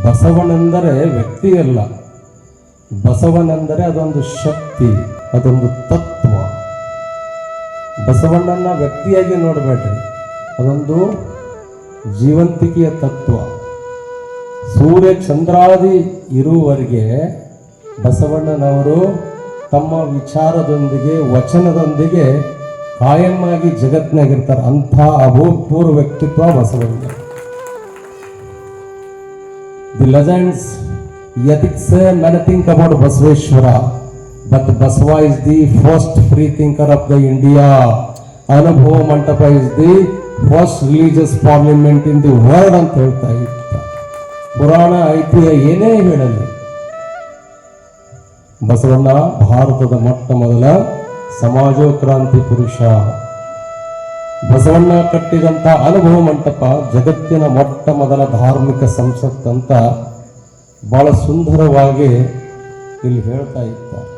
ಬಸವನೆಂದರೆ ವ್ಯಕ್ತಿಯಲ್ಲ, ಬಸವನೆಂದರೆ ಅದೊಂದು ಶಕ್ತಿ, ಅದೊಂದು ತತ್ವ. ಬಸವಣ್ಣನ ವ್ಯಕ್ತಿಯಾಗಿ ನೋಡಬೇಡ್ರಿ, ಅದೊಂದು ಜೀವಂತಿಕೆಯ ತತ್ವ. ಸೂರ್ಯ ಚಂದ್ರಾದಿ ಇರುವವರೆಗೆ ಬಸವಣ್ಣನವರು ತಮ್ಮ ವಿಚಾರದೊಂದಿಗೆ ವಚನದೊಂದಿಗೆ ಕಾಯಮ್ಮಾಗಿ ಜಗತ್ತಿನಾಗಿರ್ತಾರೆ. ಅಂಥ ಅಭೂತಪೂರ್ವ ವ್ಯಕ್ತಿತ್ವ Basavanna. The legends ethics many think about Basaveshwara, but Basava is the first free thinker of the India. Anubhava Mantapa is the first religious parliament in the world ಅಂತ ಹೇಳ್ತಾ ಇರ್ತಾರೆ. ಪುರಾಣ ಐತಿಹ್ಯ ಏನೇ ಹೇಳಲಿ, ಬಸವಣ್ಣ ಭಾರತದ ಮೊಟ್ಟ ಮೊದಲ ಸಮಾಜೋಕ್ರಾಂತಿ ಪುರುಷ. ಬಸವಣ್ಣ ಕಟ್ಟಿದಂಥ ಅನುಭವ ಮಂಟಪ ಜಗತ್ತಿನ ಮೊಟ್ಟ ಮೊದಲ ಧಾರ್ಮಿಕ ಸಂಸತ್ ಅಂತ ಬಹಳ ಸುಂದರವಾಗಿ ಇಲ್ಲಿ ಹೇಳ್ತಾ ಇದ್ದಾರೆ.